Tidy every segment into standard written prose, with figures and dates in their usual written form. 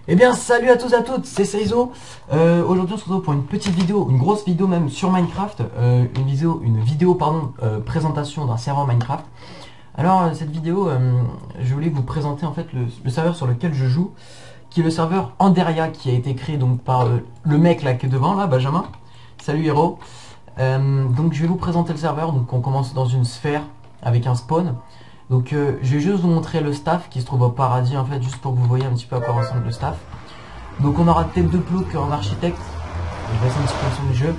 Eh bien salut à tous et à toutes, c'est Seizo. Aujourd'hui on se retrouve pour une petite vidéo, une grosse vidéo même sur Minecraft, une vidéo pardon, présentation d'un serveur Minecraft. Alors cette vidéo, je voulais vous présenter en fait le serveur sur lequel je joue, qui est le serveur Anderia, qui a été créé donc par le mec là qui est devant là, Benjamin. Salut héros. Donc je vais vous présenter le serveur. Donc on commence dans une sphère avec un spawn. Donc je vais juste vous montrer le staff qui se trouve au paradis en fait, juste pour que vous voyez un petit peu à quoi ressemble le staff. Donc on aura Tête de Plouc en architecte, je vais laisser un petit peu le son du jeu.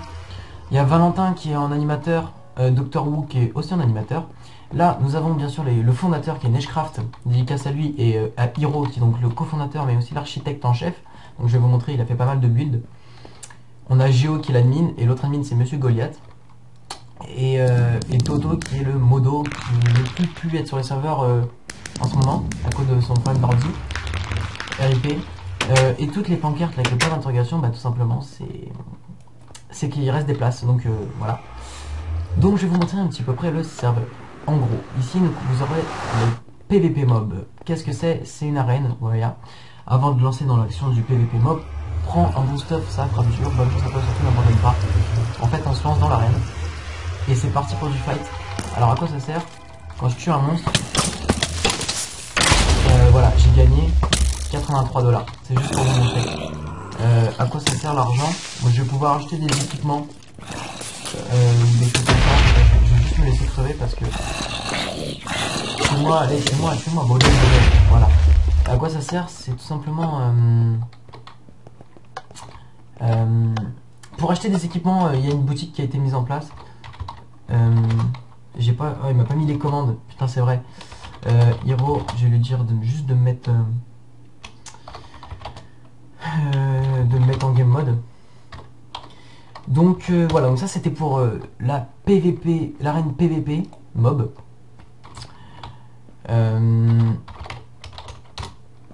Il y a Valentin qui est en animateur, Dr Wu qui est aussi en animateur. Là nous avons bien sûr le fondateur qui est Neshcraft, dédicace à lui, et à Hiro qui est donc le cofondateur mais aussi l'architecte en chef. Donc je vais vous montrer, il a fait pas mal de builds. On a Géo qui est l'admin et l'autre admin c'est Monsieur Goliath. Et Toto qui est le modo qui ne peut plus être sur les serveurs en ce moment à cause de son problème d'ordi. RIP. Et toutes les pancartes avec le point d'interrogation, bah tout simplement c'est qu'il reste des places. Donc voilà. Donc je vais vous montrer un petit peu près le serveur. En gros, ici vous aurez le PVP mob. Qu'est-ce que c'est? C'est une arène, voilà. Avant de lancer dans l'action du PVP mob, prends un boost-up, ça fera dur, bonne chance à toi, surtout n'abandonne pas. En fait on se lance dans l'arène. Et c'est parti pour du fight. Alors à quoi ça sert? Quand je tue un monstre, voilà, j'ai gagné 83 $. C'est juste pour vous montrer. À quoi ça sert l'argent? Moi je vais pouvoir acheter des équipements, des choses comme ça. Je vais juste me laisser crever parce que fais-moi modèle. Voilà. À quoi ça sert? C'est tout simplement pour acheter des équipements. Il y a une boutique qui a été mise en place. J'ai pas, il m'a pas mis les commandes. Putain c'est vrai. Hiro, je vais lui dire juste de me mettre en game mode. Donc voilà, donc ça c'était pour la PVP, l'arène PVP mob. Je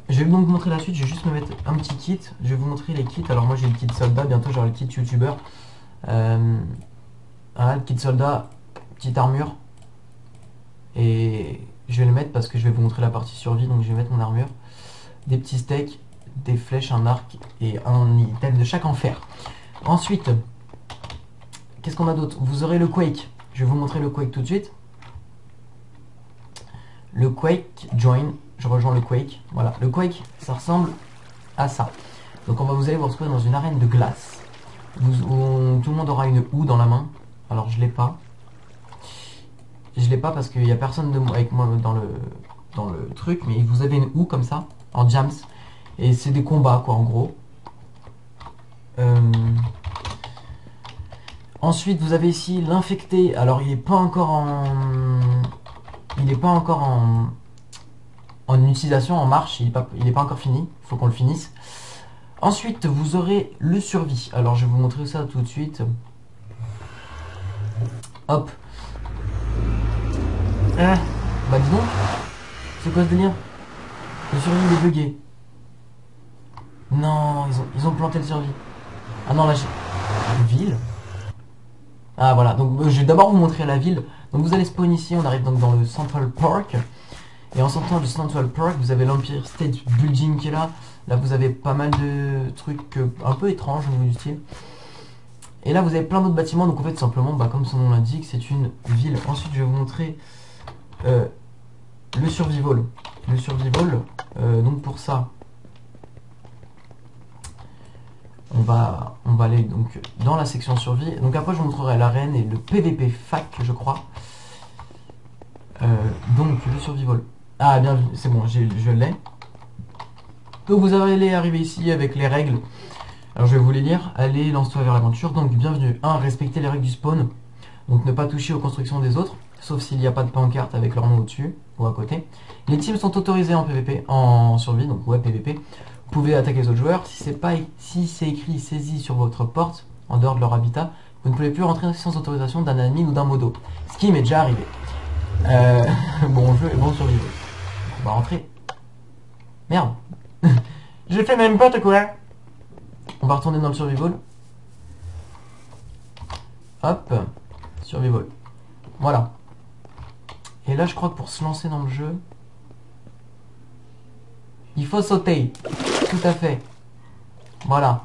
vais donc vous montrer la suite. Je vais juste me mettre un petit kit. Je vais vous montrer les kits. Alors moi j'ai le kit soldat, bientôt j'aurai le kit youtubeur. Voilà, le kit soldat, petite armure. Et je vais le mettre parce que je vais vous montrer la partie survie. Donc je vais mettre mon armure, des petits steaks, des flèches, un arc et un item de chaque enfer. Ensuite, qu'est-ce qu'on a d'autre? Vous aurez le Quake. Je vais vous montrer le Quake tout de suite. Le Quake, join. Je rejoins le Quake. Voilà, le Quake, ça ressemble à ça. Donc vous allez vous retrouver dans une arène de glace. Tout le monde aura une houe dans la main. Alors je l'ai pas. Je l'ai pas parce qu'il n'y a personne avec moi dans le truc. Mais vous avez une houe comme ça, en jams. Et c'est des combats quoi en gros. Ensuite vous avez ici l'infecté. Alors il n'est pas encore en... en utilisation, en marche, il n'est pas encore fini, il faut qu'on le finisse. Ensuite, vous aurez le survie. Alors, je vais vous montrer ça tout de suite. Hop. Bah, dis donc. C'est quoi ce délire? Le survie, il est bugué. Non, ils ont planté le survie. Ah non, là, j'ai... Ville. Ah, voilà. Donc, je vais d'abord vous montrer la ville. Donc, vous allez spawn ici. On arrive donc dans le Central Park. Et en sortant du Central Park, vous avez l'Empire State Building qui est là. Là, vous avez pas mal de trucs un peu étranges au niveau du style. Et là, vous avez plein d'autres bâtiments. Donc, en fait, simplement, bah, comme son nom l'indique, c'est une ville. Ensuite, je vais vous montrer le survival. Le survival, donc pour ça, on va aller donc dans la section survie. Donc après, je vous montrerai l'arène et le PVP fac, je crois. Donc, le survival. Ah bien, c'est bon, je l'ai. Donc vous allez arriver ici avec les règles. Alors je vais vous les lire. Allez, lance-toi vers l'aventure. Donc bienvenue. 1. Respecter les règles du spawn. Donc ne pas toucher aux constructions des autres. Sauf s'il n'y a pas de pancarte avec leur nom au-dessus ou à côté. Les teams sont autorisés en PVP, en survie, donc ouais PVP. Vous pouvez attaquer les autres joueurs. Si c'est écrit saisi sur votre porte, en dehors de leur habitat, vous ne pouvez plus rentrer sans autorisation d'un admin ou d'un modo. Ce qui m'est déjà arrivé. Bon jeu et bon survivre. On va rentrer. Merde. J'ai fait n'importe quoi. On va retourner dans le survival. Hop. Survival. Voilà. Et là je crois que pour se lancer dans le jeu, il faut sauter. tout à fait. Voilà.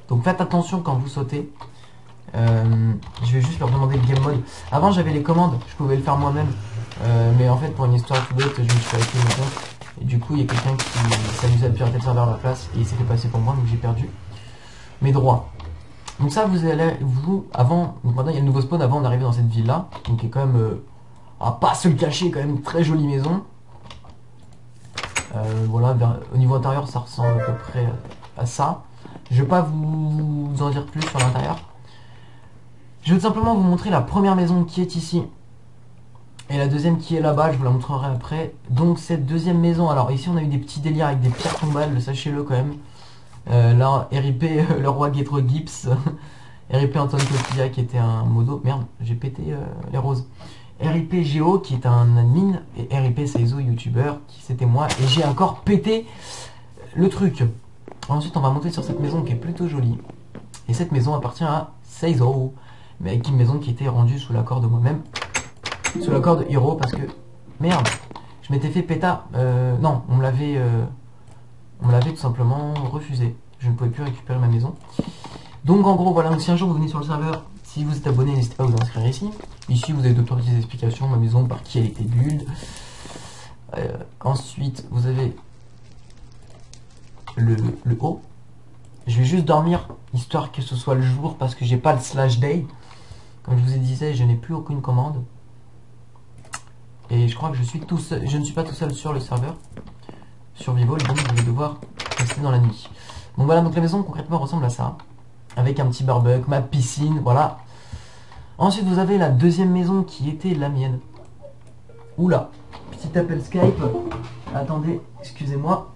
Donc faites attention quand vous sautez. Je vais juste leur demander le game mode. Avant j'avais les commandes, je pouvais le faire moi-même. Mais en fait pour une histoire tout bête, je me suis arrêté mon compte. Et du coup il y a quelqu'un qui s'amusait à pirater le serveur à ma place et il s'est fait passer pour moi, donc j'ai perdu mes droits. Donc ça vous allez avant, donc maintenant il y a le nouveau spawn avant d'arriver dans cette ville là. Donc qui est quand même à pas se le cacher, quand même une très jolie maison. Voilà, au niveau intérieur ça ressemble à peu près à ça. Je vais pas vous en dire plus sur l'intérieur. Je vais tout simplement vous montrer la première maison qui est ici. Et la deuxième qui est là-bas, je vous la montrerai après. Donc cette deuxième maison, alors ici on a eu des petits délires avec des pierres tombales, sachez-le quand même. Là, RIP le roi Guétro Gibbs. RIP Antoine Cotilla qui était un modo. Merde, j'ai pété les roses. RIP Géo qui est un admin. Et RIP Seizo, youtubeur, qui c'était moi. Et j'ai encore pété le truc. Ensuite on va monter sur cette maison qui est plutôt jolie. Et cette maison appartient à Seizo. Mais avec une maison qui était rendue sous l'accord de moi-même. Sous l'accord de Hiro parce que... Merde, je m'étais fait péta. Non, on me l'avait tout simplement refusé. Je ne pouvais plus récupérer ma maison. Donc en gros voilà, donc si un jour vous venez sur le serveur, si vous êtes abonné, n'hésitez pas à vous inscrire ici. Ici vous avez d'autres petites explications, ma maison, par qui elle était build. Ensuite vous avez le haut. Je vais juste dormir, histoire que ce soit le jour, parce que j'ai pas le slash day. Comme je vous ai dit, je n'ai plus aucune commande. Et je crois que je suis tout seul, je ne suis pas tout seul sur le serveur Survival, donc je vais devoir rester dans la nuit. Donc voilà, donc la maison concrètement ressemble à ça. Avec un petit barbecue, ma piscine, voilà. Ensuite vous avez la deuxième maison qui était la mienne. Oula, petit appel Skype. Attendez, excusez-moi.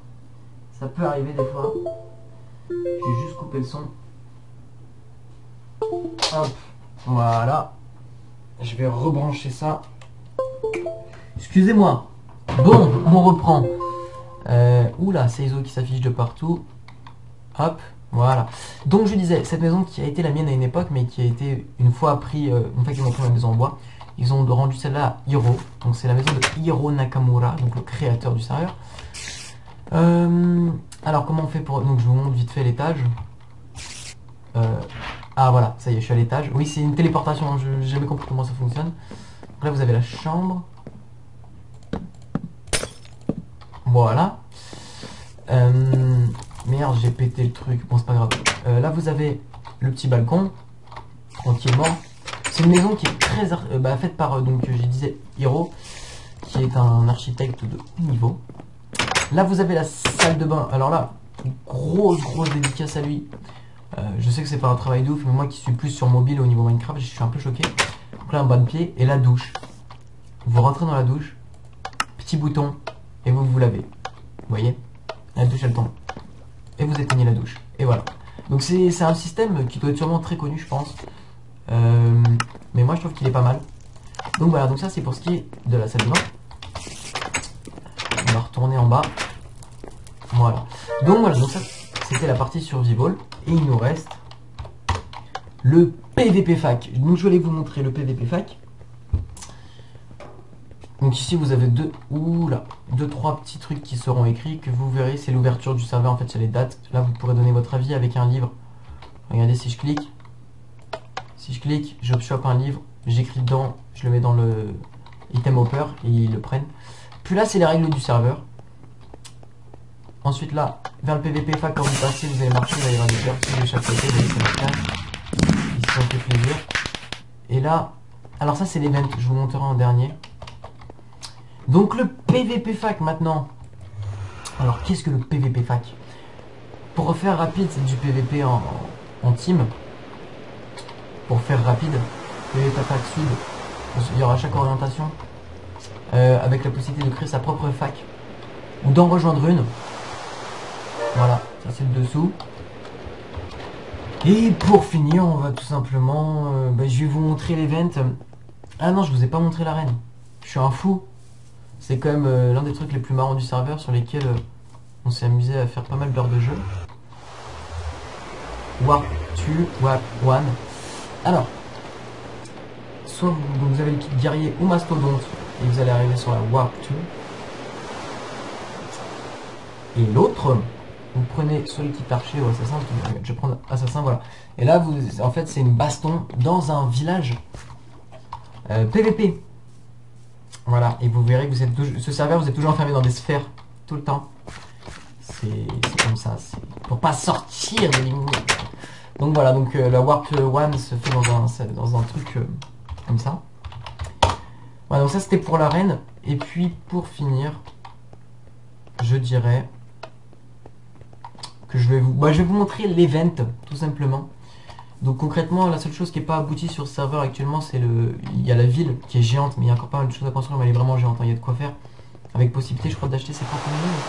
Ça peut arriver des fois. Je vais juste couper le son. Hop, voilà. Je vais rebrancher ça. Excusez-moi. Bon, on reprend. Oula, Seizo qui s'affiche de partout. Hop, voilà. Donc je disais, cette maison qui a été la mienne à une époque, mais qui a été une fois qu'ils ont pris ma maison en bois, ils ont rendu celle-là à Hiro. Donc c'est la maison de Hiro Nakamura, donc le créateur du serveur. Alors comment on fait pour... Donc je vous montre vite fait l'étage. Ah voilà, ça y est, je suis à l'étage. Oui, c'est une téléportation, je n'ai jamais compris comment ça fonctionne. Donc là vous avez la chambre. Voilà. Merde, j'ai pété le truc. Bon, c'est pas grave. Là, vous avez le petit balcon. Tranquillement. C'est une maison qui est très faite par, donc, je disais, Hiro, qui est un architecte de haut niveau. Là, vous avez la salle de bain. Alors là, grosse dédicace à lui. Je sais que c'est pas un travail de ouf, mais moi qui suis plus sur mobile au niveau Minecraft, je suis un peu choqué. Donc là, un bas de pied et la douche. Vous rentrez dans la douche. Petit bouton. Et vous lavez. Vous voyez? La douche elle tombe. Et vous éteignez la douche. Et voilà. Donc c'est un système qui doit être sûrement très connu je pense. Mais moi je trouve qu'il est pas mal. Donc voilà, donc ça c'est pour ce qui est de la salle de bain. On va retourner en bas. Voilà. Donc voilà, donc ça c'était la partie survival. Et il nous reste le PVP fac. Donc je vais vous montrer le PVP fac. Donc ici vous avez deux, trois petits trucs qui seront écrits que vous verrez, c'est l'ouverture du serveur, en fait c'est les dates. Là vous pourrez donner votre avis avec un livre. Regardez si je clique, je chope un livre, j'écris dedans, je le mets dans le item hopper et ils le prennent. Puis là c'est les règles du serveur. Ensuite là, vers le PVP fac quand vous passez, vous allez marcher, il va y avoir des personnes de chaque côté, vous allez ici ça fait plaisir. Et là, alors ça c'est l'event, je vous montrerai en dernier. Donc le PVP fac maintenant. Alors qu'est-ce que le PVP fac? Pour refaire rapide, c'est du PVP en team. Pour faire rapide, PVP fac sud, il y aura chaque orientation. Avec la possibilité de créer sa propre fac. Ou d'en rejoindre une. Voilà, ça c'est le dessous. Et pour finir, on va tout simplement... je vais vous montrer l'event. Ah non, je vous ai pas montré l'arène. Je suis un fou. C'est quand même l'un des trucs les plus marrants du serveur sur lesquels on s'est amusé à faire pas mal d'heures de jeu. Warp 2, Warp 1. Alors, soit vous avez le kit guerrier ou mastodonte et vous allez arriver sur la Warp 2. Et l'autre, Vous prenez Solitude Archer ou Assassin, je vais prendre Assassin, voilà. Et là, en fait, c'est une baston dans un village PVP. Voilà, et vous verrez que vous êtes ce serveur, vous êtes toujours enfermé dans des sphères, tout le temps. C'est comme ça, c'est pour pas sortir de l'immunité. Donc voilà, donc la Warp One se fait dans un truc comme ça. Voilà, donc ça c'était pour l'arène. Et puis pour finir, je dirais que je vais vous montrer l'event, tout simplement. Donc concrètement, la seule chose qui n'est pas aboutie sur ce serveur actuellement, c'est il y a la ville qui est géante, mais il y a encore pas mal de choses à construire, mais elle est vraiment géante, hein, il y a de quoi faire. Avec possibilité, je crois, d'acheter ses propres monnaies.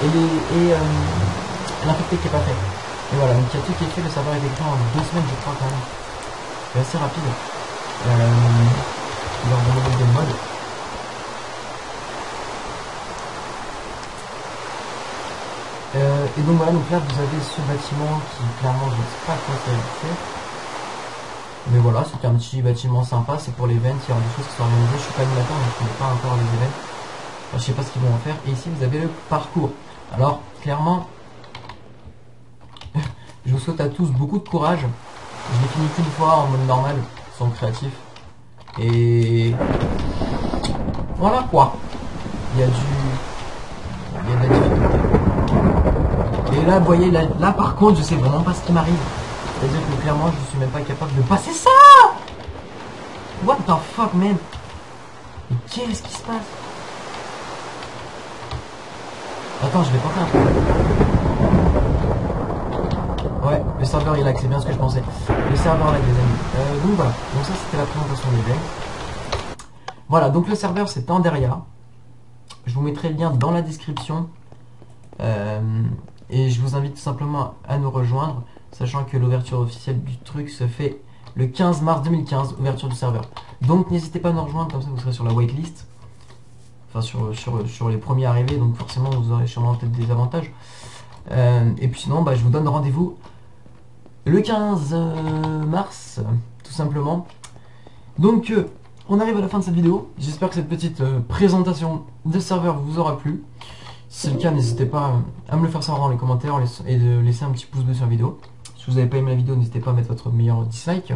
Et l'infecté qui n'est pas fait. Et voilà, donc il y a tout qui est fait, le serveur est écrit en 2 semaines, je crois, quand même. C'est assez rapide. Lors de modèle de mode. Et donc voilà, donc là vous avez ce bâtiment qui clairement je ne sais pas quoi ça va faire. Mais voilà, c'était un petit bâtiment sympa, c'est pour l'event, il y aura des choses qui sont organisées, je suis pas animateur donc je ne connais pas encore les events. Enfin, je sais pas ce qu'ils vont en faire. Et ici vous avez le parcours. Alors clairement, je vous souhaite à tous beaucoup de courage. Je l'ai fini qu'une fois en mode normal, sans créatif. Et voilà quoi. Il y a de la difficulté. Et là, vous voyez, là par contre, je sais vraiment pas ce qui m'arrive. C'est-à-dire que clairement, je suis même pas capable de passer ça. What the fuck, man? Mais qu'est-ce qui se passe? Attends, je vais tenter un truc. Ouais, le serveur il lag, c'est bien ce que je pensais. Le serveur lag, les amis. Donc voilà, donc ça c'était la présentation de l'event. Voilà, donc le serveur c'est Pandaria. Je vous mettrai le lien dans la description. Et je vous invite tout simplement à nous rejoindre, sachant que l'ouverture officielle du truc se fait le 15 mars 2015, ouverture du serveur. Donc n'hésitez pas à nous rejoindre, comme ça vous serez sur la waitlist. Enfin sur les premiers arrivés, donc forcément vous aurez sûrement peut-être des avantages. Et puis sinon, je vous donne rendez-vous le 15 mars, tout simplement. Donc on arrive à la fin de cette vidéo. J'espère que cette petite présentation de serveur vous aura plu. Si c'est le cas, n'hésitez pas à me le faire savoir dans les commentaires et de laisser un petit pouce bleu sur la vidéo. Si vous n'avez pas aimé la vidéo, n'hésitez pas à mettre votre meilleur dislike.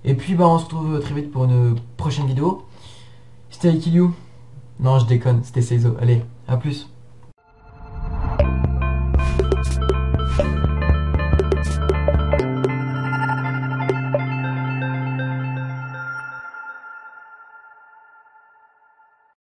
Et puis on se retrouve très vite pour une prochaine vidéo. C'était Aikilyu. Non, je déconne, c'était Seizo. Allez, à plus.